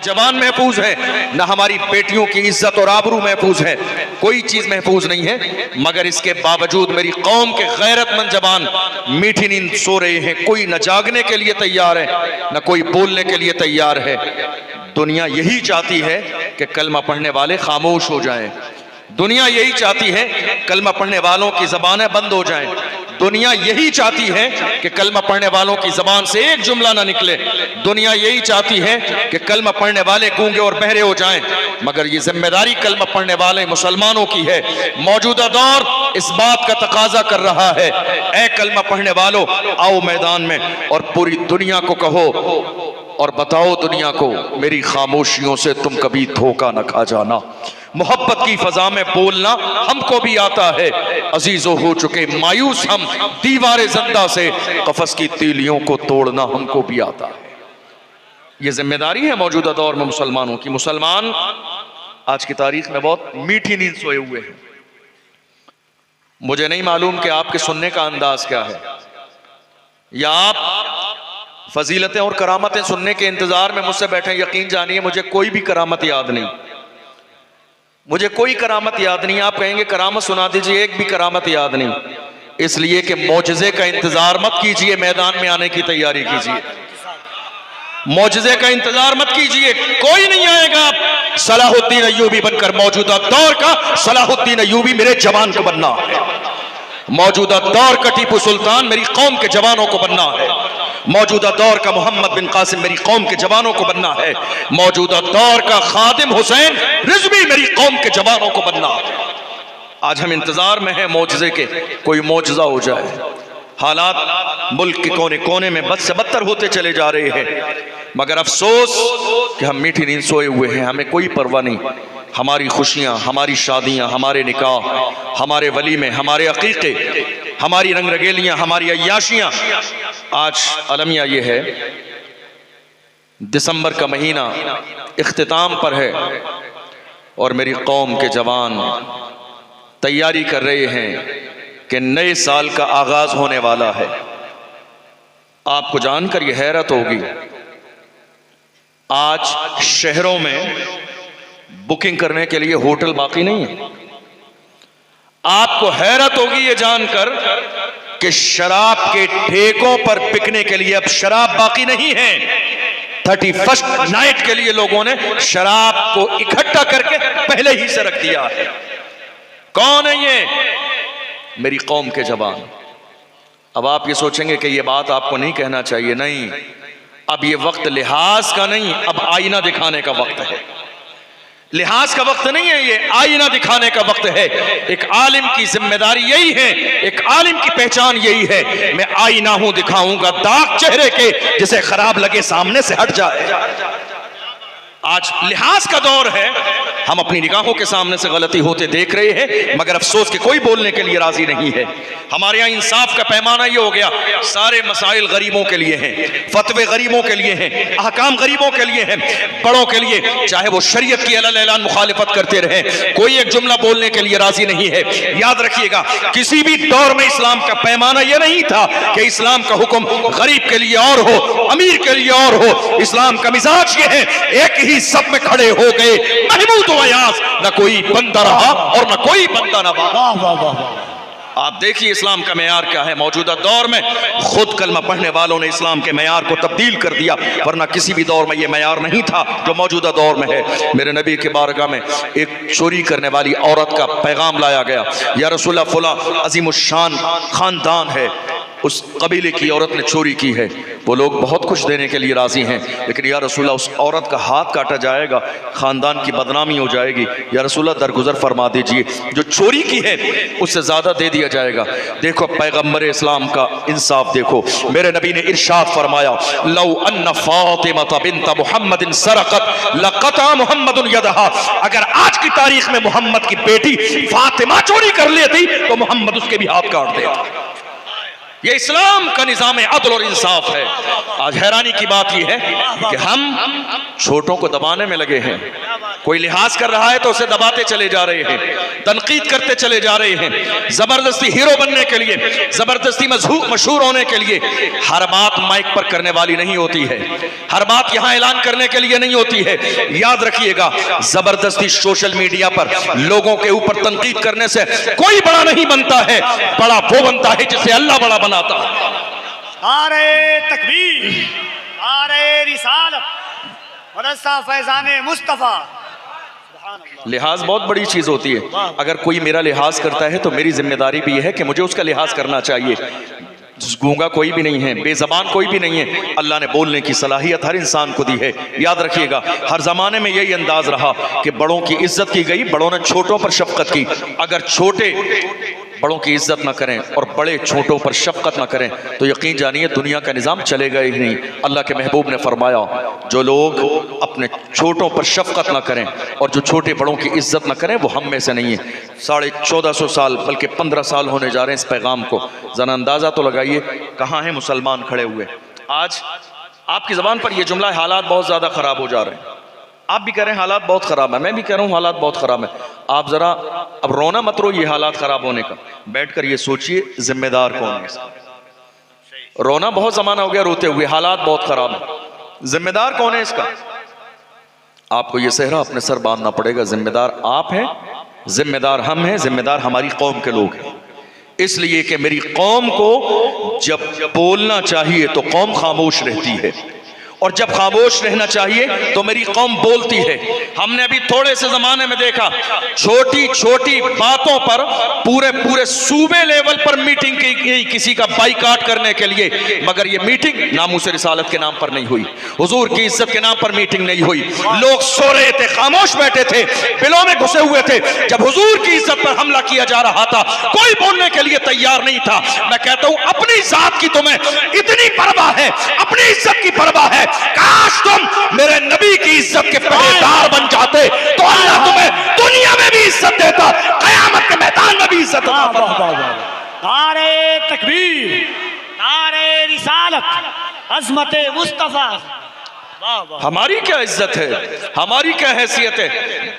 जवान महफूज है, न हमारी बेटियों की इज्जत और आबरू महफूज है, कोई चीज महफूज नहीं है। मगर इसके बावजूद मेरी कौम के गैरतमंद जवान मीठी नींद सो रहे हैं। कोई न जागने के लिए तैयार है, न कोई बोलने के लिए तैयार है। दुनिया यही चाहती है कि कलमा पढ़ने वाले खामोश हो जाएं। दुनिया यही चाहती है कलमा पढ़ने वालों की जबानें बंद हो जाएं। दुनिया यही चाहती है कि कलमा पढ़ने वालों की जबान से एक जुमला ना निकले। दुनिया यही चाहती है कि कलमा पढ़ने वाले गूंगे और बहरे हो जाएं। मगर ये जिम्मेदारी कलमा पढ़ने वाले मुसलमानों की है। मौजूदा दौर इस बात का तकाजा कर रहा है, ऐ कलमा पढ़ने वालों आओ मैदान में और पूरी दुनिया को कहो और बताओ दुनिया को मेरी खामोशियों से तुम कभी धोखा न खा जाना। मोहब्बत की फजा में बोलना हमको भी आता है, अजीजों हो चुके मायूस हम दीवारे जिंदा से, कफस की तीलियों को तोड़ना हमको भी आता है। ये जिम्मेदारी है मौजूदा दौर में मुसलमानों की। मुसलमान आज की तारीख में बहुत मीठी नींद सोए हुए हैं। मुझे नहीं मालूम कि आपके सुनने का अंदाज क्या है, या आप फजीलतें और करामतें सुनने के इंतजार में मुझसे बैठे। यकीन जानिए मुझे कोई भी करामत याद नहीं, मुझे कोई करामत याद नहीं। आप कहेंगे करामत सुना दीजिए, एक भी करामत याद नहीं। इसलिए कि मौजज़े का इंतजार मत कीजिए, मैदान में आने की तैयारी कीजिए। मौजज़े का इंतजार मत कीजिए, कोई नहीं आएगा। सलाहुद्दीन अय्यूबी बनकर मौजूदा दौर का सलाहुद्दीन अय्यूबी मेरे जवान को बनना है। मौजूदा दौर का टीपू सुल्तान मेरी कौम के जवानों को बनना है। मौजूदा दौर का मोहम्मद बिन कासिम मेरी कौम के जवानों को बनना है। मौजूदा दौर का खादिम हुसैन रिजवी मेरी कौम के जवानों को बनना है। आज हम इंतजार में हैं मौजज़े के, कोई मौजज़ा हो जाए। हालात मुल्क के कोने कोने में बद से बदतर होते चले जा रहे हैं, मगर अफसोस कि हम मीठी नींद सोए हुए हैं। हमें कोई परवाह नहीं। हमारी खुशियाँ, हमारी शादियाँ, हमारे निकाह, हमारे वलीमे, हमारे अकीक़े, हमारी रंग रगेलियाँ, हमारी अय्याशियाँ। आज अलमिया ये है, दिसंबर का महीना इख्तिताम पर है और मेरी कौम के जवान तैयारी कर रहे हैं कि नए साल का आगाज होने वाला है। आपको जानकर यह हैरत होगी, आज शहरों में बुकिंग करने के लिए होटल बाकी नहीं है। आपको हैरत होगी ये जानकर कि शराब के ठेकों पर बिकने के लिए अब शराब बाकी नहीं है। 31st नाइट के लिए लोगों ने शराब को इकट्ठा करके पहले ही से रख दिया है। कौन है ये? मेरी कौम के जवान। अब आप ये सोचेंगे कि ये बात आपको नहीं कहना चाहिए। नहीं, अब ये वक्त लिहाज का नहीं, अब आईना दिखाने का वक्त है। लिहाज का वक्त नहीं है, ये आईना दिखाने का वक्त है। एक आलिम की जिम्मेदारी यही है, एक आलिम की पहचान यही है, मैं आईना हूं, दिखाऊंगा दाग चेहरे के, जिसे खराब लगे सामने से हट जाए। आज लिहाज का दौर है, हम अपनी निगाहों के सामने से गलती होते देख रहे हैं, मगर अफसोस कि कोई बोलने के लिए राजी नहीं है। हमारे यहाँ इंसाफ का पैमाना ये हो गया, सारे मसाइल गरीबों के लिए हैं, फतवे गरीबों के लिए हैं, अहकाम गरीबों के लिए हैं, बड़ों के लिए, चाहे वो शरीयत की अलल ऐलान मुखालिफत करते रहे, कोई एक जुमला बोलने के लिए राजी नहीं है। याद रखिएगा, किसी भी दौर में इस्लाम का पैमाना यह नहीं था कि इस्लाम का हुक्म गरीब के लिए और हो, अमीर के लिए और हो। इस्लाम का मिजाज ये है, एक ही सब में खड़े हो गए महमूद व अयाज, न कोई बंदा रहा और न कोई बंदा न बना। आप देखिए इस्लाम का मेयार क्या है। मौजूदा दौर में खुद कलमा पढ़ने वालों ने इस्लाम के मेयार को तब्दील कर दिया, वरना किसी भी दौर में ये मेयार नहीं था जो मौजूदा दौर में है। मेरे नबी के बारगाह में एक चोरी करने वाली औरत का पैगाम लाया गया, या रसूलल्लाह फुला अजीमुशान खानदान है, उस कबीले की औरत ने चोरी की है, वो लोग बहुत कुछ देने के लिए राजी हैं, लेकिन या रसूलल्लाह उस औरत का हाथ काटा जाएगा, खानदान की बदनामी हो जाएगी, या रसूलल्लाह दरगुजर फरमा दीजिए, जो चोरी की है उससे ज़्यादा दे दिया जाएगा। देखो पैगम्बर इस्लाम का इंसाफ देखो। मेरे नबी ने इरशाद फरमाया, लौ अन्न फातिमा बिन्त मुहम्मदिन सरक़त लक़ता मुहम्मदुन यदहा। अगर आज की तारीख में मोहम्मद की बेटी फातिमा चोरी कर लेती तो मोहम्मद उसके भी हाथ काट देता। ये इस्लाम का निजाम अदल और इंसाफ है। आज हैरानी की बात यह है कि हम छोटों को दबाने में लगे हैं। कोई लिहाज कर रहा है तो उसे दबाते चले जा रहे हैं, तनकीद करते चले जा रहे हैं, जबरदस्ती हीरो बनने के लिए, जबरदस्ती मशहूर होने के लिए। हर बात माइक पर करने वाली नहीं होती है, हर बात यहां ऐलान करने के लिए नहीं होती है। याद रखिएगा, जबरदस्ती सोशल मीडिया पर लोगों के ऊपर तनकीद करने से कोई बड़ा नहीं बनता है। बड़ा वो बनता है जिसे अल्लाह बड़ा बनाता है। नारे तकबीर, नारे रिसालत, मदरसा फैजाने मुस्तफा। लिहाज बहुत बड़ी चीज होती है। अगर कोई मेरा लिहाज करता है तो मेरी जिम्मेदारी भी यह है कि मुझे उसका लिहाज करना चाहिए। गूंगा कोई भी नहीं है, बेजबान कोई भी नहीं है। अल्लाह ने बोलने की सलाहियत हर इंसान को दी है। याद रखिएगा, हर जमाने में यही अंदाज रहा कि बड़ों की इज्जत की गई, बड़ों ने छोटों पर शफकत की। अगर छोटे बड़ों की इज्जत ना करें और बड़े छोटों पर शफकत ना करें तो यकीन जानिए दुनिया का निज़ाम चलेगा ही नहीं। अल्लाह के महबूब ने फरमाया, जो लोग अपने छोटों पर शफकत ना करें और जो छोटे बड़ों की इज्जत ना करें वो हम में से नहीं है। 1450 साल बल्कि 15 साल होने जा रहे हैं इस पैगाम को। ज़रा अंदाज़ा तो लगाइए कहाँ हैं मुसलमान खड़े हुए। आज आपकी ज़बान पर यह जुमला, हालात बहुत ज़्यादा ख़राब हो जा रहे हैं। आप भी कह रहे हैं हालात बहुत ख़राब है, मैं भी कह रहा हूँ हालात बहुत ख़राब है। आप ज़रा अब रोना मत रो ये हालात ख़राब होने का, बैठकर ये सोचिए जिम्मेदार कौन है इसका। रोना बहुत ज़माना हो गया रोते हुए, हालात बहुत ख़राब है, जिम्मेदार कौन है इसका? आपको ये सेहरा अपने सर बांधना पड़ेगा। जिम्मेदार आप हैं, जिम्मेदार हम हैं, जिम्मेदार हमारी कौम के लोग हैं। इसलिए कि मेरी कौम को जब बोलना चाहिए तो कौम खामोश रहती है और जब खामोश रहना चाहिए तो मेरी कौम बोलती है। हमने अभी थोड़े से जमाने में देखा, छोटी छोटी बातों पर पूरे सूबे लेवल पर मीटिंग की गई किसी का बाइकाट करने के लिए, मगर ये मीटिंग नामूस रिसालत के नाम पर नहीं हुई, हुजूर की इज्जत के नाम पर मीटिंग नहीं हुई। लोग सो रहे थे, खामोश बैठे थे, बिलों में घुसे हुए थे। जब हुजूर की इज्जत पर हमला किया जा रहा था कोई बोलने के लिए तैयार नहीं था। मैं कहता हूं अपनी जात की तुम्हें इतनी परवाह है, अपनी इज्जत की परवाह है, काश तुम मेरे नबी की इज्जत के पहरेदार बन जाते तो अल्लाह तुम्हें दुनिया में भी इज्जत देता, कयामत के मैदान में भी इज्जत देता। नारे तकबीर, नारे रिसालत, अज़मत मुस्तफा। हमारी क्या इज्जत है, हमारी क्या हैसियत है?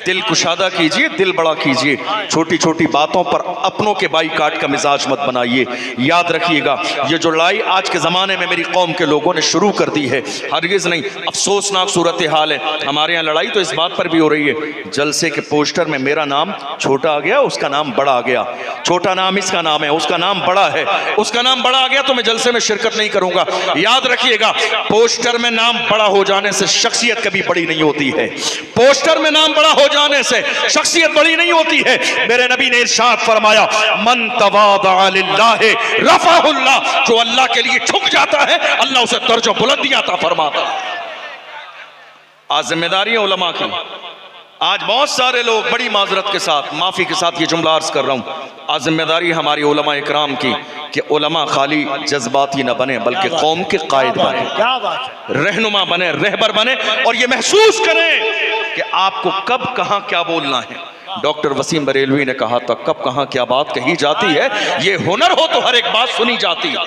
दिल कुशादा कीजिए, दिल बड़ा कीजिए। छोटी छोटी बातों पर अपनों के बाईकाट का मिजाज मत बनाइए। याद रखिएगा, ये जो लड़ाई आज के ज़माने में मेरी कौम के लोगों ने शुरू कर दी है, हरगिज़ नहीं, अफसोसनाक सूरत हाल है। हमारे यहाँ लड़ाई तो इस बात पर भी हो रही है, जलसे के पोस्टर में मेरा नाम छोटा आ गया, उसका नाम बड़ा आ गया। छोटा नाम इसका नाम है, उसका नाम बड़ा है, उसका नाम बड़ा आ गया तो मैं जलसे में शिरकत नहीं करूंगा। याद रखिएगा, पोस्टर में नाम बड़ा हो जाने से शख्सियत कभी बड़ी नहीं होती है। पोस्टर में नाम बड़ा हो जाने से शख्सियत बड़ी नहीं होती है। मेरे नबी ने इरशाद फरमाया, मन तवादा लिल्लाहि रफ़अहुल्लाह, जो अल्लाह के लिए झुक जाता है अल्लाह उसे दर्जा बुलंदी अता फरमाता है। आज जिम्मेदारी है उलमा की। आज बहुत सारे लोग बड़ी माजरत के साथ, माफी के साथ ये जुमला अर्ज कर रहा हूं, आज जिम्मेदारी हमारी उलमा इकराम की कि उलमा खाली जज्बाती न बने बल्कि कौम के कायद बने, रहनुमा बने, रहबर बने और ये महसूस करें कि आपको कब कहां क्या बोलना है। डॉक्टर वसीम बरेलवी ने कहा था, कब कहां क्या बात कही जाती है, ये हुनर हो तो हर एक बात सुनी जाती है,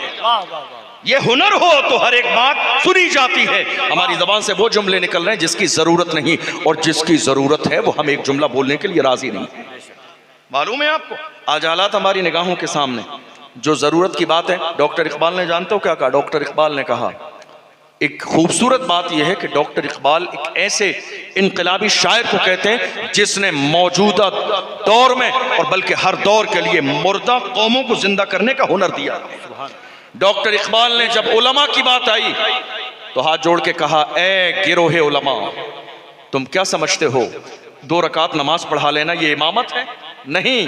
ये हुनर हो तो हर एक बात सुनी जाती है। हमारी जबान से वो जुमले निकल रहे हैं जिसकी जरूरत नहीं, और जिसकी जरूरत है वो हम एक जुमला बोलने के लिए राजी नहीं। मालूम है आपको, आज हालात हमारी निगाहों के सामने, जो जरूरत की बात है, डॉक्टर इकबाल ने, जानते हो क्या कहा? डॉक्टर इकबाल ने कहा, एक खूबसूरत बात यह है कि डॉक्टर इकबाल एक ऐसे इनकलाबी शायर को कहते हैं जिसने मौजूदा दौर में और बल्कि हर दौर के लिए मुर्दा कौमों को जिंदा करने का हुनर दिया। डॉक्टर इकबाल ने जब उलमा की बात आई तो हाथ जोड़ के कहा, ए गिरोहे उलमा, तुम क्या समझते हो 2 रकात नमाज पढ़ा लेना ये इमामत है? नहीं,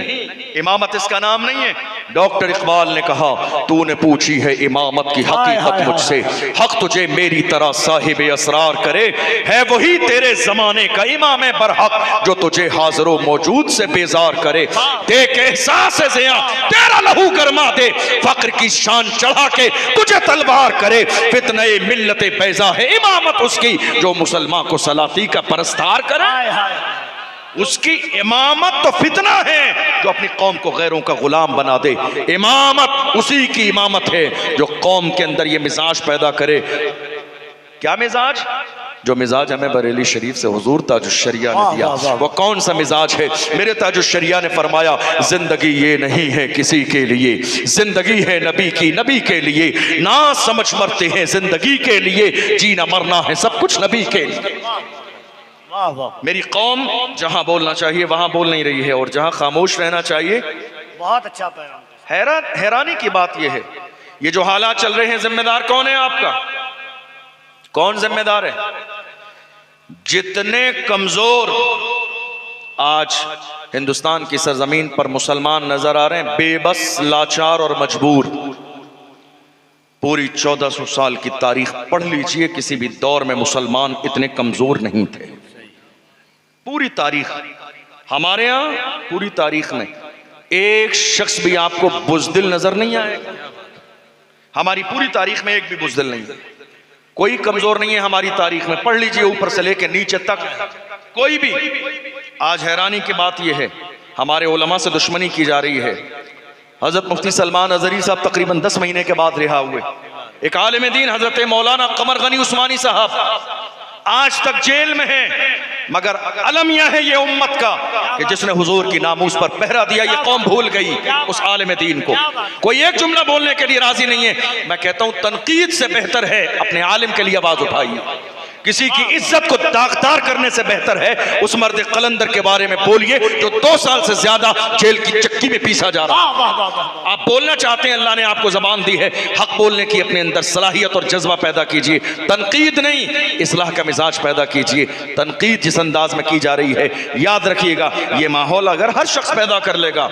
इमामत इसका नाम नहीं है। डॉक्टर इकबाल ने कहा, तूने पूछी है इमामत की हकीकत मुझसे, हक तुझे मेरी तरह साहिब असरार करे, है वही तेरे जमाने का इमाम बरहक जो तुझे हाजिरो मौजूद से बेजार करे। देख एहसास ज़िया तेरा लहू गरमा दे, फक्र की शान चढ़ा के तुझे तलवार करे, फितने मिल्लते बैजा है इमामत उसकी जो मुसलमान को सलाती का परस्तार करे। उसकी इमामत तो फितना है जो अपनी कौम को गैरों का गुलाम बना दे। इमामत उसी की इमामत है जो कौम के अंदर ये मिजाज पैदा करे। क्या मिजाज? जो मिजाज हमें बरेली शरीफ से हुजूर ताजुश्शरिया ने दिया, वो कौन सा मिजाज है? मेरे ताजुश्शरिया ने फरमाया, जिंदगी ये नहीं है किसी के लिए, जिंदगी है नबी की, नबी के लिए। ना समझ मरते हैं जिंदगी के लिए, जीना मरना है सब कुछ नबी के लिए। वाह वाह, मेरी कौम जहां बोलना चाहिए वहां बोल नहीं रही है और जहां खामोश रहना चाहिए। बहुत अच्छा पैगाम। हैरानी की बात यह है, ये जो हालात चल रहे हैं, जिम्मेदार कौन है आपका? कौन जिम्मेदार है? जितने कमजोर आज हिंदुस्तान की सरजमीन पर मुसलमान नजर आ रहे हैं, बेबस, लाचार और मजबूर। पूरी 1400 साल की तारीख पढ़ लीजिए, किसी भी दौर में मुसलमान इतने कमजोर नहीं थे। पूरी तारीख, हमारे यहां पूरी तारीख में एक शख्स भी आपको बुज़दिल नजर नहीं आएगा। हमारी पूरी तारीख में एक भी बुज़दिल नहीं है, कोई कमजोर नहीं है हमारी तारीख में। पढ़ लीजिए ऊपर से लेकर नीचे तक, कोई भी। आज हैरानी की बात यह है, हमारे उलमा से दुश्मनी की जा रही है। हजरत मुफ्ती सलमान अजहरी साहब तकरीबन 10 महीने के बाद रिहा हुए। एक आलिम दीन हजरत मौलाना कमर गनी उस्मानी साहब आज तक जेल में है, मगर अलम यह है ये उम्मत का कि जिसने हुजूर की नामूस पर पहरा दिया, ये कौम भूल गई उस आलिम दीन को। कोई एक जुमला बोलने के लिए राजी नहीं है। मैं कहता हूं तनकीद से बेहतर है अपने आलिम के लिए आवाज उठाइए। किसी की इज्जत को दागदार करने से बेहतर है उस मर्द कलंदर के बारे में बोलिए जो 2 साल से ज्यादा जेल की चक्की में पीसा जा रहा है। आप बोलना चाहते हैं, अल्लाह ने आपको जबान दी है, हक बोलने की अपने अंदर सलाहियत और जज्बा पैदा कीजिए। तनकीद नहीं, इस्लाह का मिजाज पैदा कीजिए। तनकीद जिस अंदाज में की जा रही है, याद रखिएगा, ये माहौल अगर हर शख्स पैदा कर लेगा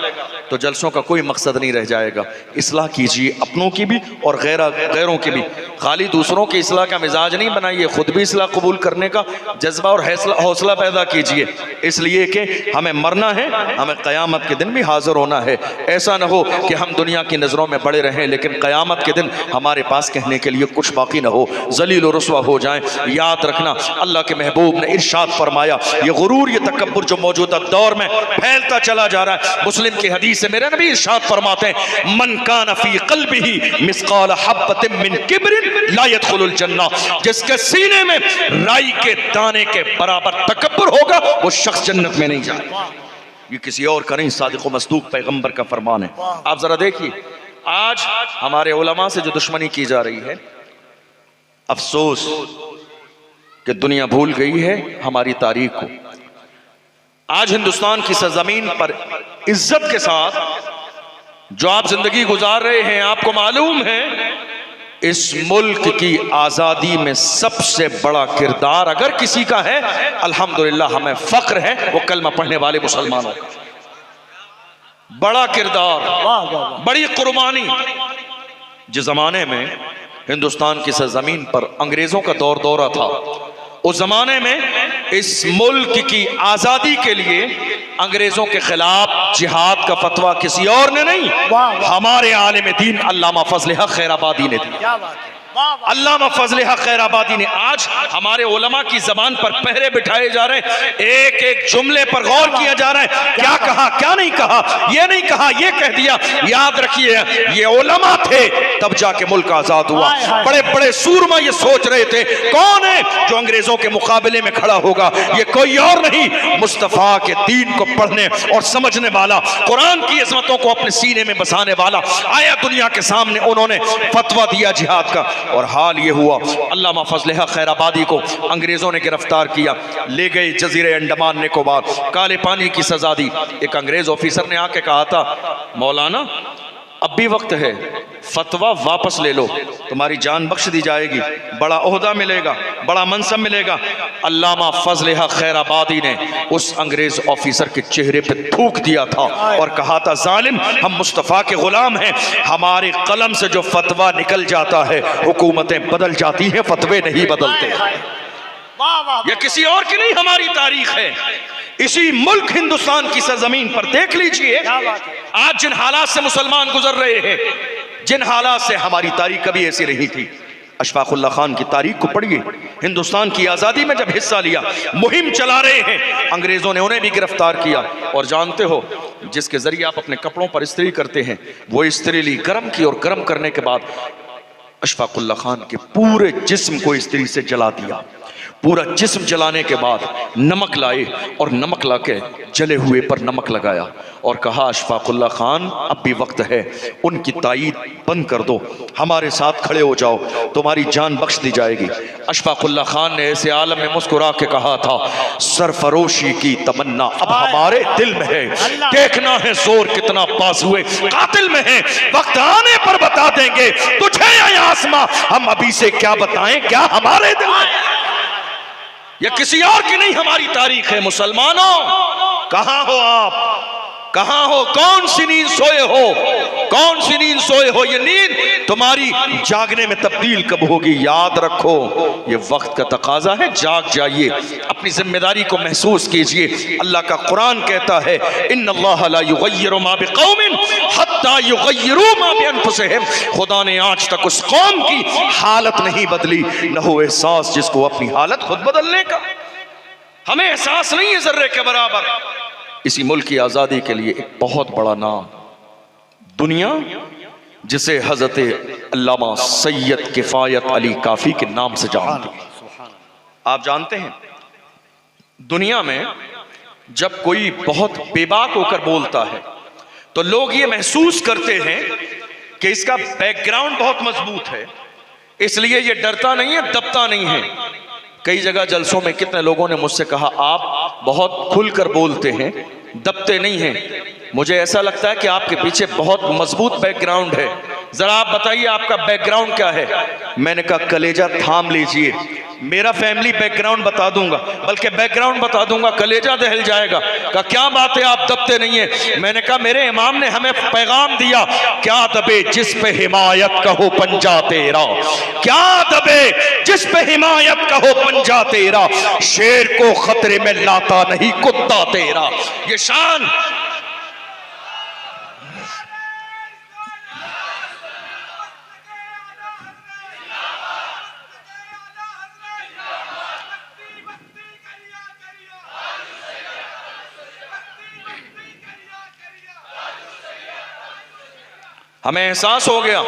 तो जलसों का कोई मकसद नहीं रह जाएगा। इस्लाह कीजिए अपनों की भी और गैरों की भी। खाली दूसरों की इस्लाह का मिजाज नहीं बनाइए, खुद भी इस्लाह कबूल करने का जज्बा और हौसला पैदा कीजिए। इसलिए कि हमें मरना है, हमें क़यामत के दिन भी हाजिर होना है। ऐसा न हो कि हम दुनिया की नज़रों में बड़े रहें लेकिन क़यामत के दिन हमारे पास कहने के लिए कुछ बाकी न हो, जलील और रुस्वा हो जाएं। याद रखना, अल्लाह के महबूब ने इरशाद फरमाया, ये गुरूर, ये तकब्बुर जो मौजूदा दौर में फैलता चला जा रहा है। मुस्लिम की हदीस से मेरे नबी इरशाद फरमाते हैं, मन कान फी क़ल्बिही मिस्क़ाल हब्बतिन मिन किब्रिन ला यदखुलुल जन्नह। जिसके सीने में राई के दाने के बराबर तकब्बुर होगा वो शख्स जन्नत में नहीं जाएगा। ये किसी और का नहीं, सादिक़ व मस्दूक़ पैगंबर का फरमान है। आप जरा देखिए, आज हमारे उलमा से जो दुश्मनी की जा रही है, अफसोस कि दुनिया भूल गई है हमारी तारीख को। आज हिंदुस्तान की सरजमीन पर इज्जत के साथ जो आप जिंदगी गुजार रहे हैं, आपको मालूम है इस मुल्क की आजादी में सबसे बड़ा किरदार अगर किसी का है, अल्हम्दुलिल्लाह हमें फख्र है, वो कलमा पढ़ने वाले मुसलमानों का। बड़ा किरदार, बड़ी कुर्बानी। जिस जमाने में हिंदुस्तान की सरजमीन पर अंग्रेजों का दौर दौरा था, उस जमाने में इस मुल्क की आजादी के लिए अंग्रेजों के खिलाफ जिहाद का फतवा किसी और ने नहीं, हमारे आलिम दीन अल्लामा फजल हक खैराबादी ने दिया। अल्लामा फजल हक खैराबादी ने आज हमारे उलमा की जबान पर पहरे बिठाए जा रहे हैं। एक एक जुमले पर गौर किया जा रहा है, क्या कहा क्या नहीं कहा, ये नहीं कहा ये कह दिया। याद रखिए, ये उलमा थे तब जाके मुल्क आजाद हुआ। बड़े बड़े सूरमा ये सोच रहे थे कौन है जो अंग्रेजों के मुकाबले में खड़ा होगा, ये कोई और नहीं, मुस्तफा के दीन को पढ़ने और समझने वाला, कुरान की अजमतों को अपने सीने में बसाने वाला आया दुनिया के सामने। उन्होंने फतवा दिया जिहाद का और हाल ये हुआ, अल्लामा फजल हक खैराबादी को अंग्रेजों ने गिरफ्तार किया, ले गए जजीरे अंडमान निकोबार, काले पानी की सजा दी। एक अंग्रेज ऑफिसर ने आके कहा था, मौलाना अब भी वक्त है, फतवा वापस ले लो, तुम्हारी जान बख्श दी जाएगी, बड़ा ओहदा मिलेगा, बड़ा मनसब मिलेगा। अल्लामा फजल हक खैराबादी ने उस अंग्रेज ऑफिसर के चेहरे पे थूक दिया था और कहा था, जालिम, हम मुस्तफ़ा के गुलाम हैं, हमारे कलम से जो फतवा निकल जाता है हुकूमतें बदल जाती हैं, फतवे नहीं बदलते। ये किसी और की नहीं, हमारी तारीख है। इसी मुल्क हिंदुस्तान की सरजमीन पर देख लीजिए आज जिन हालात से मुसलमान गुजर रहे हैं, जिन हालात से हमारी तारीख कभी ऐसी रही थी। अशफाकुल्लाह खान की तारीख को पढ़िए, हिंदुस्तान की आजादी में जब हिस्सा लिया, मुहिम चला रहे हैं, अंग्रेजों ने उन्हें भी गिरफ्तार किया। और जानते हो, जिसके जरिए आप अपने कपड़ों पर इस्त्री करते हैं, वो इस्त्री ली, गर्म की, और गर्म करने के बाद अशफाकुल्ला खान के पूरे जिस्म को इस्त्री से जला दिया। पूरा जिस्म जलाने के बाद नमक लाए और नमक लाके जले हुए पर नमक लगाया और कहा, अशफाकुल्ला खान अब भी वक्त है, उनकी ताईद बंद कर दो, हमारे साथ खड़े हो जाओ, तुम्हारी जान बख्श दी जाएगी। अशफाकुल्ला खान ने ऐसे आलम में मुस्कुरा के कहा था, सरफरोशी की तमन्ना अब हमारे दिल में है, देखना है जोर कितना बाजुए कातिल में है, वक्त आने पर बता देंगे तुझे या आसमां, हम अभी से क्या बताएं, क्या हमारे दिल में। यह किसी और की नहीं, हमारी तारीख है। मुसलमानों, कहां हो आप, कहां हो, कौन सी नींद सोए हो, कौन सी नींद सोए हो। ये नींद तुम्हारी जागने में तब्दील कब होगी, याद रखो, ये वक्त का तकाजा है, जाग जाइए, अपनी जिम्मेदारी को महसूस कीजिए। अल्लाह का कुरान कहता है, इन्नल्लाह ला युगय्यिरु मा बिकौमिन हत्ता युगय्यिरु मा बिअनफुसिहिम। खुदा ने आज तक उस कौम की हालत नहीं बदली, न हो एहसास जिसको अपनी हालत खुद बदलने का। हमें एहसास नहीं है जर्रे के बराबर। इसी मुल्क की आजादी के लिए एक बहुत बड़ा नाम दुनिया, जिसे हजरत अल्लामा सैयद किफायत अली काफी के नाम से जानते हैं। आप जानते हैं, दुनिया में जब कोई बहुत बेबाक होकर बोलता है तो लोग ये महसूस करते हैं कि इसका बैकग्राउंड बहुत मजबूत है, इसलिए ये डरता नहीं है, दबता नहीं है। कई जगह जलसों में कितने लोगों ने मुझसे कहा, आप बहुत खुलकर बोलते हैं, दबते नहीं हैं। मुझे ऐसा लगता है कि आपके पीछे बहुत मजबूत बैकग्राउंड है, जरा आप बताइए आपका बैकग्राउंड क्या है। मैंने कहा, कलेजा थाम लीजिए, मेरा फैमिली बैकग्राउंड बता दूंगा, बल्कि बैकग्राउंड बता दूंगा, कलेजा दहल जाएगा। कहा, क्या बात है, आप दबते नहीं है। मैंने कहा, मेरे इमाम ने हमें पैगाम दिया, क्या दबे जिस पे हिमायत कहो पंजा तेरा, क्या दबे जिस पे हिमायत कहो पंजा तेरा, शेर को खतरे में लाता नहीं कुत्ता तेरा। ये शान हमें एहसास हो गया।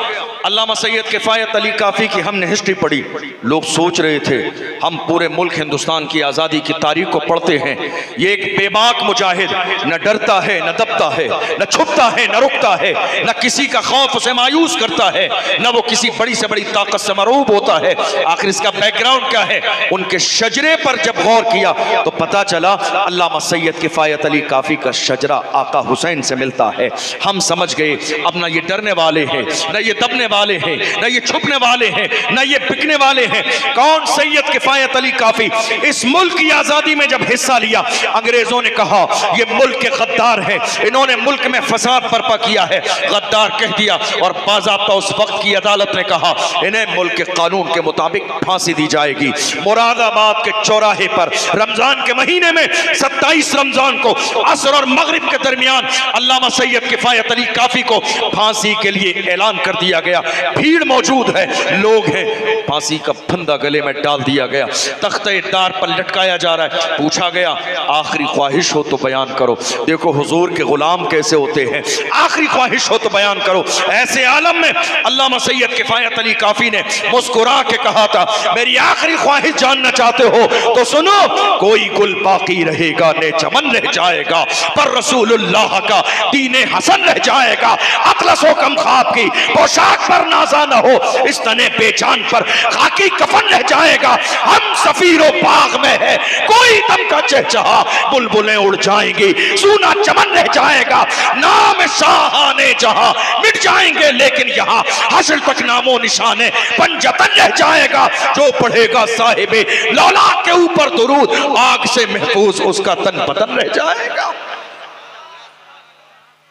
अल्लामा सैयद किफायत अली काफी की हमने हिस्ट्री पढ़ी, लोग सोच रहे थे हम पूरे मुल्क हिंदुस्तान की आज़ादी की तारीख को पढ़ते हैं, ये एक बेबाक मुजाहिद, न डरता है, न दबता है, न छुपता है, न रुकता है, न किसी का खौफ उसे मायूस करता है, न वो किसी बड़ी से बड़ी ताकत से मरूब होता है। आखिर इसका बैकग्राउंड क्या है? उनके शजरे पर जब गौर किया तो पता चला अल्लामा सैयद किफायत अली काफी का शजरा आका हुसैन से मिलता है। हम समझ गए अब ना ये डरने वाले हैं, न ये दबने वाले हैं, न ये छुपने वाले हैं, न ये बिकने वाले हैं। कौन? सैयद किफायत अली काफी। इस मुल्क की आजादी में जब हिस्सा लिया, अंग्रेजों ने कहा ये मुल्क के गद्दार है, इन्होंने मुल्क में फसाद बर्पा किया है, गद्दार कह दिया। और बाज़ाब्ता उस वक्त की अदालत ने कहा इन्हें मुल्क के कानून के मुताबिक फांसी दी जाएगी। मुरादाबाद के चौराहे पर रमजान के महीने में 27 रमजान को असर और मगरिब के दरमियान अल्लामा सैयद किफायत अली काफी को फांसी के लिए ऐलान कर दिया गया। भीड़ मौजूद है, लोग हैं, फांसी का फंदा गले में डाल दिया गया, तख्ते-ए-दार पर लटकाया जा रहा है। पूछा गया आखिरी ख्वाहिश हो तो बयान करो। देखो हुजूर के गुलाम कैसे होते हैं, आखिरी ख्वाहिश हो तो बयान करो। ऐसे आलम में अल्लामा सैयद किफायत अली काफी ने मुस्कुरा के कहा था मेरी आखिरी ख्वाहिश जानना चाहते हो तो सुनो, कोई गुल बाकी रहेगा ने चमन रह जाएगा, पर रसूलुल्लाह का दीने हसन रह जाएगा। अतलसो कम ख्वाब की पोशाक पर नाजा न हो, इस तने बेजान पर खाकी कफन रह जाएगा। हम सफीरो बाग में है, कोई दम का चहचहा, बुलबुलें उड़ जाएंगी, सूना चमन रह जाएगा। नाम शाहाने जहां मिट जाएंगे, लेकिन यहाँ हश्र तक नामो निशाने पंजतन रह जाएगा। जो पढ़ेगा साहिबे लौला के ऊपर दुरूद, आग से महफूज उसका तन बदन रह जाएगा।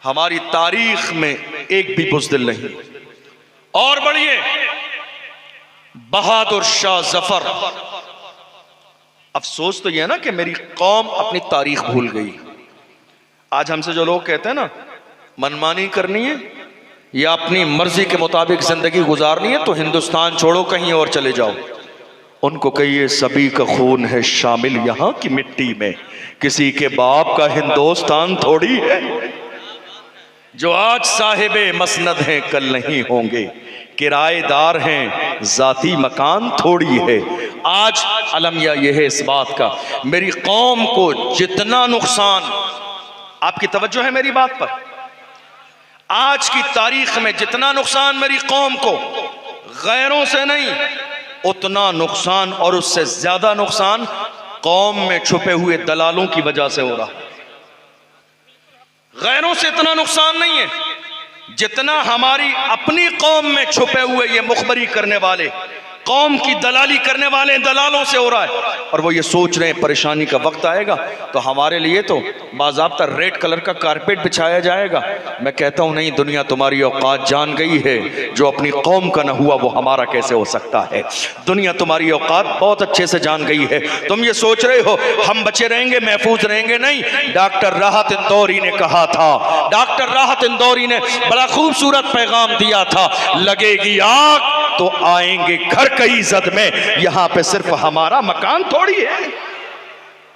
हमारी तारीख में एक भी बुज़दिल नहीं। और बढ़िए, बहादुर शाह जफर। अफसोस तो यह ना कि मेरी कौम अपनी तारीख भूल गई। आज हमसे जो लोग कहते हैं ना मनमानी करनी है या अपनी मर्जी के मुताबिक जिंदगी गुजारनी है तो हिंदुस्तान छोड़ो, कहीं और चले जाओ। उनको कहिए सभी का खून है शामिल यहाँ की मिट्टी में, किसी के बाप का हिंदुस्तान थोड़ी है। जो आज साहिबे मसनद हैं कल नहीं होंगे, किराएदार हैं जाती मकान थोड़ी है। आज अलमिया यह है इस बात का, मेरी कौम को जितना नुकसान, आपकी तवज्जो है मेरी बात पर, आज की तारीख में जितना नुकसान मेरी कौम को गैरों से नहीं, उतना नुकसान और उससे ज्यादा नुकसान कौम में छुपे हुए दलालों की वजह से हो रहा। गैरों से इतना नुकसान नहीं है जितना हमारी अपनी कौम में छुपे हुए ये मुखबरी करने वाले, कौम की दलाली करने वाले दलालों से हो रहा है। और वो ये सोच रहे हैं परेशानी का वक्त आएगा तो हमारे लिए तो बाज़ाब्ता रेड कलर का कारपेट बिछाया जाएगा। मैं कहता हूं नहीं, दुनिया तुम्हारी औकात जान गई है, जो अपनी कौम का न हुआ वो हमारा कैसे हो सकता है। दुनिया तुम्हारी औकात बहुत अच्छे से जान गई है। तुम ये सोच रहे हो हम बचे रहेंगे, महफूज रहेंगे, नहीं। डॉक्टर राहत इंदौरी ने कहा था, डॉक्टर राहत इंदौरी ने बड़ा खूबसूरत पैगाम दिया था, लगेगी आग तो आएंगे घर कई इज्जत में, यहां पे सिर्फ हमारा मकान थोड़ी है।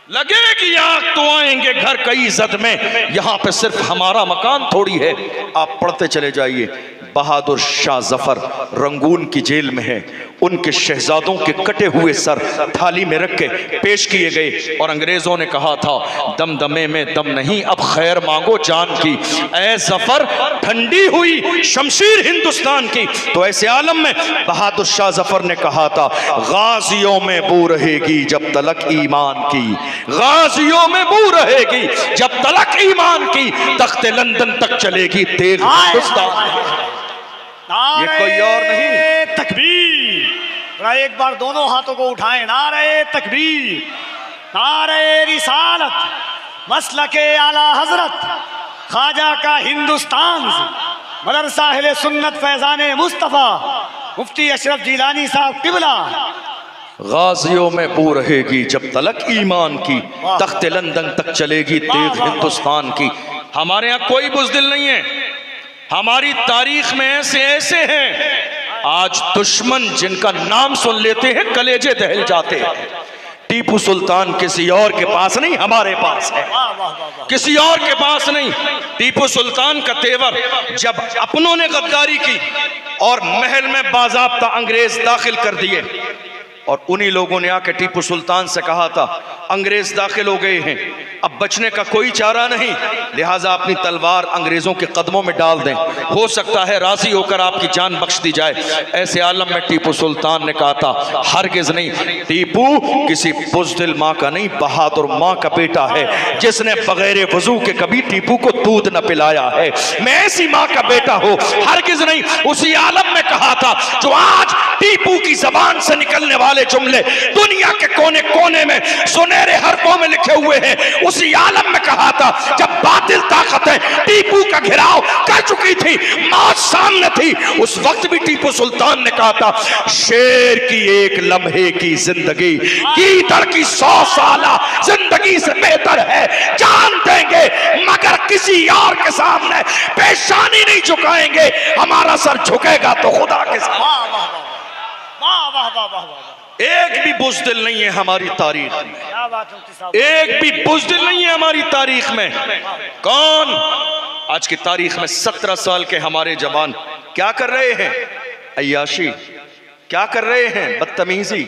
लगेगी आग तो आएंगे घर कई इज्जत में, यहां पे सिर्फ हमारा मकान थोड़ी है। आप पढ़ते चले जाइए, बहादुर शाह जफर रंगून की जेल में है, उनके शहजादों के कटे हुए सर थाली में रख के पेश किए गए और अंग्रेजों ने कहा था दमदमे में दम नहीं, अब खैर मांगो जान की। ऐ जफर ठंडी हुई शमशीर हिंदुस्तान की। तो ऐसे आलम में बहादुर शाह जफर ने कहा था, गाजियों में बू रहेगी जब तलक ईमान की, गाजियों में बू रहेगी जब तलक ईमान की, तख्ते लंदन तक चलेगी तेग हिंदुस्तान। ये कोई और नहीं। तकबीर, एक बार दोनों हाथों को उठाएं, नारे तकबीर, नारे रिसालत, मसलके आला हजरत ख्वाजा का हिंदुस्तान से मदरसा अहले सुन्नत फैजाने मुस्तफ़ा मुफ्ती अशरफ जिलानी साहब किबला। गाजियों में बू रहेगी जब तलक ईमान की, तख्ते लंदन तक चलेगी तेग हिंदुस्तान की। हमारे यहाँ कोई बुज़दिल नहीं है, हमारी तारीख में ऐसे ऐसे हैं आज दुश्मन जिनका नाम सुन लेते हैं कलेजे दहल जाते हैं। टीपू सुल्तान किसी और के पास नहीं, हमारे पास है, किसी और के पास नहीं। टीपू सुल्तान का तेवर जब अपनों ने गद्दारी की और महल में बाज़ाब्ता अंग्रेज दाखिल कर दिए और उन्हीं लोगों ने आके टीपू सुल्तान से कहा था अंग्रेज दाखिल हो गए हैं, अब बचने का कोई चारा नहीं, लिहाजा अपनी तलवार अंग्रेजों के कदमों में डाल दें, हो सकता है राजी होकर आपकी जान बख्श दी जाए। ऐसे आलम में टीपू सुल्तान ने कहा था हरगिज नहीं, टीपू किसी बुज़दिल माँ का नहीं, बहादुर माँ का बेटा है जिसने बगैर वजू के कभी टीपू को दूध न पिलाया है। मैं ऐसी माँ का बेटा हूँ, हरगिज नहीं। उसी आलम में कहा था जो आज टीपू की जबान से निकलने वाले जुमले दुनिया के कोने कोने में सुनहरे हरफों में लिखे हुए हैं, उसी आलम में कहा था जब बातिल ताकतें टीपू का घेराव कर चुकी थी, मौत सामने थी, उस वक्त भी टीपू सुल्तान ने कहा था शेर की एक लम्हे की जिंदगी गीदड़ की 100 साला जिंदगी से बेहतर है। जान देंगे मगर किसी और के सामने पेशानी नहीं झुकाएंगे, हमारा सर झुकेगा तो खुदा के सामने। एक भी बुज़दिल नहीं है हमारी तारीख में, एक भी बुज़दिल नहीं है हमारी तारीख में। कौन आज की तारीख में 17 साल के हमारे जवान क्या कर रहे हैं? अय्याशी क्या कर रहे हैं? बदतमीजी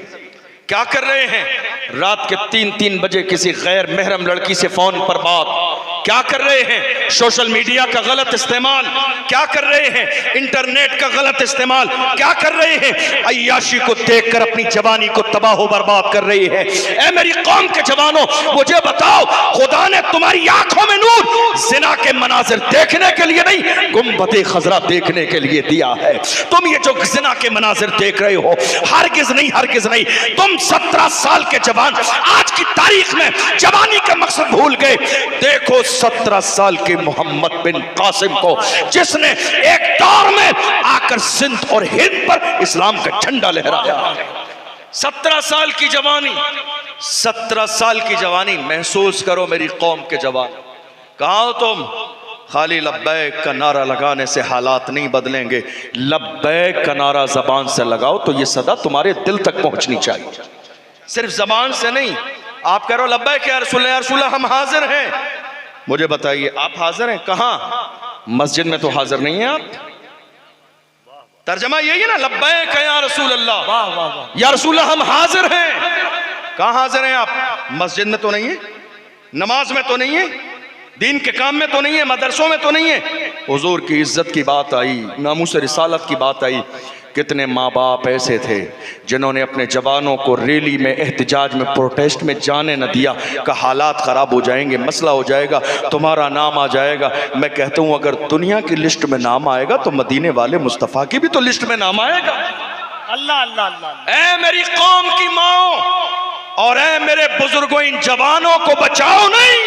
क्या कर रहे हैं? रात के 3-3 बजे किसी गैर महरम लड़की से फोन पर बात क्या कर रहे हैं? सोशल मीडिया का गलत इस्तेमाल क्या कर रहे हैं? इंटरनेट का गलत इस्तेमाल क्या कर रहे हैं? अय्याशी को देखकर अपनी जवानी को तबाह बर्बाद कर रही है। ऐ मेरी कौम के जवानों, मुझे बताओ, खुदा ने तुम्हारी आंखों में नूर जिना के मनाजिर देखने के लिए नहीं, गुंबद खजरा देखने के लिए दिया है। तुम ये जो जिना के मनाजिर देख रहे हो, हरगिज नहीं, हरगिज नहीं। तुम 17 साल के जवान आज की तारीख में जवानी का मकसद भूल गए। देखो 17 साल के मोहम्मद बिन कासिम को, जिसने एक दौर में आकर सिंध और हिंद पर इस्लाम का झंडा लहराया। 17 साल की जवानी, 17 साल की जवानी महसूस करो मेरी कौम के जवान। कहाँ हो तुम? खाली लब्बैक का नारा लगाने से हालात नहीं बदलेंगे। लब्बैक का नारा जबान से लगाओ तो ये सदा तुम्हारे दिल तक पहुंचनी चाहिए, सिर्फ जबान से नहीं। आप कह रहे हो लब्बैक या रसूलल्लाह हम हाजिर हैं, मुझे बताइए आप हाजिर हैं कहां? मस्जिद में तो हाजिर नहीं है आप। तर्जमा यही है ना, लब्बैक या रसूलल्लाह, वाह वाह वाह, या रसूलल्लाह हम हाजिर हैं। कहां हाजिर हैं आप? मस्जिद में तो नहीं है, नमाज में तो नहीं है, दीन के काम में तो नहीं है, मदरसों में तो नहीं है। हुजूर की इज्जत की बात आई, नामूस रिसालत की बात आई। कितने माँ बाप ऐसे थे जिन्होंने अपने जवानों को रैली में, एहतजाज में, प्रोटेस्ट में जाने न दिया, का हालात ख़राब हो जाएंगे, मसला हो जाएगा, तुम्हारा नाम आ जाएगा। मैं कहता हूँ अगर दुनिया की लिस्ट में नाम आएगा तो मदीने वाले मुस्तफ़ा की भी तो लिस्ट में नाम आएगा। अल्लाह अल्लाह अल्लाह। ऐ मेरी कौम की माओ और ऐ मेरे बुजुर्गों, इन जवानों को बचाओ नहीं,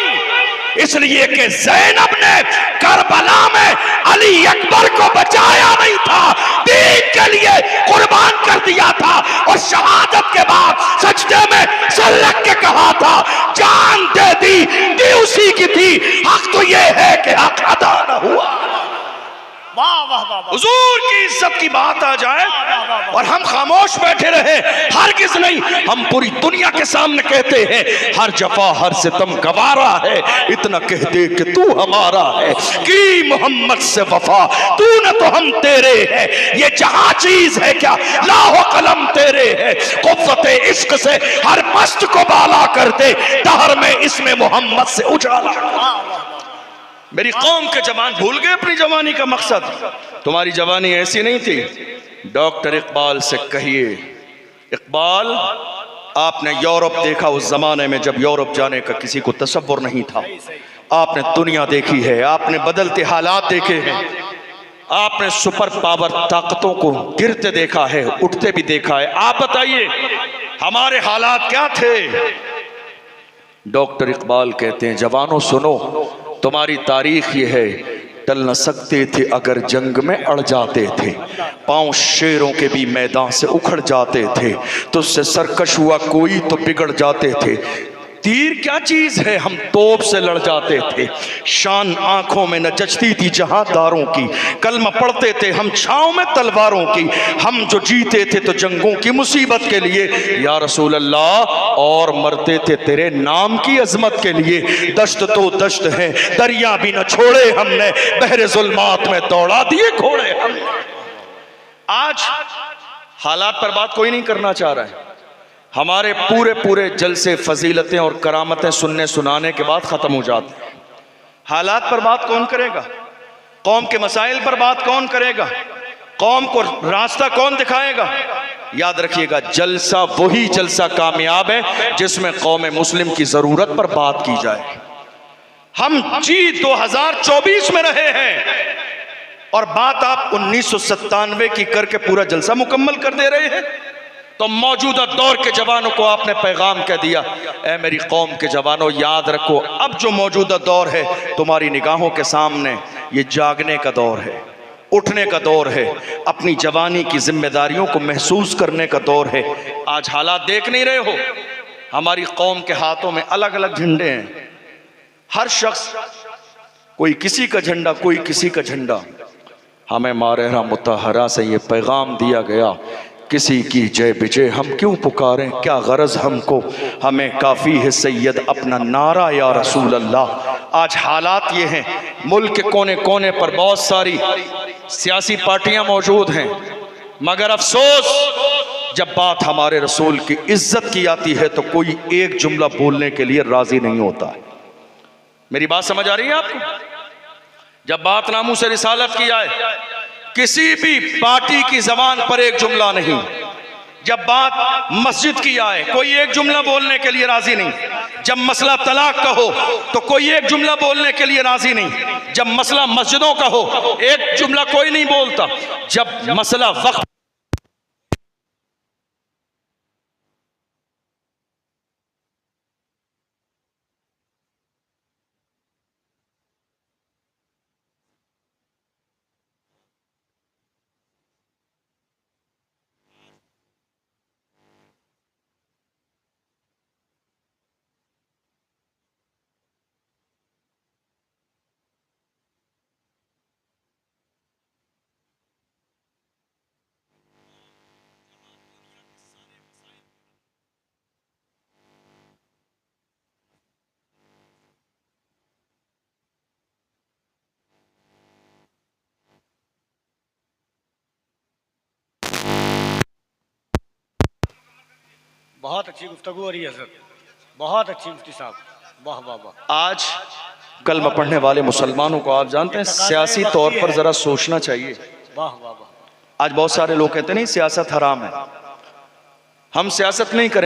इसलिए कि ज़ैनब ने करबला में अली अकबर को बचाया नहीं था, दीन के लिए कुर्बान कर दिया था। और शहादत के बाद सजदे में सर रख के कहा था जान दे दी उसी की थी, हक तो ये है कि हक अदा न हुआ। वाह वाह वाह वाह, हुजूर की इज्जत की बात आ जाए और हम खामोश बैठे रहे, हरगिज़ नहीं। हम पूरी दुनिया के सामने कहते हैं हर जफा हर सितम गवारा है, इतना कह दे कि तू हमारा है, कि मोहम्मद से वफा तू न तो हम तेरे है, ये जहां चीज है क्या लाहो कलम तेरे है, कुव्वते इश्क से हर मस्त को बाला कर दे, दहर में इसमें मोहम्मद से उजाला। मेरी कौम के जवान भूल गए अपनी जवानी का मकसद। तुम्हारी जवानी ऐसी नहीं थी। डॉक्टर इकबाल से कहिए, इकबाल आपने यूरोप देखा उस जमाने में जब यूरोप जाने का किसी को तसव्वुर नहीं था। आपने दुनिया देखी है, आपने बदलते हालात देखे हैं, आपने सुपर पावर ताकतों को गिरते देखा है, उठते भी देखा है। आप बताइए हमारे हालात क्या थे? डॉक्टर इकबाल कहते हैं जवानों सुनो, तुम्हारी तारीख ये है, टल न सकते थे अगर जंग में अड़ जाते थे, पांव शेरों के भी मैदान से उखड़ जाते थे, तुझसे सरकश हुआ कोई तो बिगड़ जाते थे, तीर क्या चीज है हम तोप से लड़ जाते थे, शान आंखों में न जचती थी जहादारों की, कलमा पढ़ते थे हम छांव में तलवारों की, हम जो जीते थे तो जंगों की मुसीबत के लिए या रसूल अल्लाह, और मरते थे तेरे नाम की अजमत के लिए। दश्त तो दश्त है दरिया भी न छोड़े हमने, बहरे जुल्मात में दौड़ा दिए घोड़े हमने। आज हालात पर बात कोई नहीं करना चाह रहा है। हमारे पूरे पूरे जलसे फजीलतें और करामतें सुनने सुनाने के बाद ख़त्म हो जाते हैं। हालात पर बात कौन करेगा? कौम के मसाइल पर बात कौन करेगा? कौम को रास्ता कौन दिखाएगा? याद रखिएगा जलसा वही जलसा कामयाब है जिसमें कौम मुस्लिम की ज़रूरत पर बात की जाए। हम जी 2024 में रहे हैं और बात आप 1997 की करके पूरा जलसा मुकम्मल कर दे रहे हैं। तो मौजूदा दौर के जवानों को आपने पैगाम कह दिया, ऐ मेरी कौम के जवानों याद रखो अब जो मौजूदा दौर है तुम्हारी निगाहों के सामने, ये जागने का दौर है, उठने का दौर है, अपनी जवानी की जिम्मेदारियों को महसूस करने का दौर है। आज हालात देख नहीं रहे हो, हमारी कौम के हाथों में अलग अलग झंडे हैं, हर शख्स कोई किसी का झंडा कोई किसी का झंडा। हमें मारहरा मुतहरा से ये पैगाम दिया गया, किसी की जय विजय हम क्यों पुकारें, क्या गरज हमको, हमें काफ़ी है सैयद अपना नारा या रसूल अल्लाह। आज हालात ये हैं, मुल्क के कोने कोने पर बहुत सारी सियासी पार्टियां मौजूद हैं, मगर अफसोस जब बात हमारे रसूल की इज्जत की आती है तो कोई एक जुमला बोलने के लिए राजी नहीं होता है। मेरी बात समझ आ रही है आपको? जब बात नामूस रिसालत की आए, किसी भी पार्टी की जबान पर एक जुमला नहीं। जब बात मस्जिद की आए कोई एक जुमला बोलने के लिए राजी नहीं। जब मसला तलाक का हो तो कोई एक जुमला बोलने के लिए राजी नहीं। जब मसला मस्जिदों का हो एक जुमला कोई नहीं बोलता। जब मसला वक्त बहुत अच्छी गुफ्तगू हो रही है हजरत, बहुत अच्छी मुफ्ती साहब, वाह वाह वाह। आज कलमा पढ़ने वाले मुसलमानों को आप जानते हैं सियासी तौर पर जरा सोचना चाहिए। वाह वाह वाह। आज बहुत सारे लोग कहते नहीं सियासत हराम है, हम सियासत नहीं करें।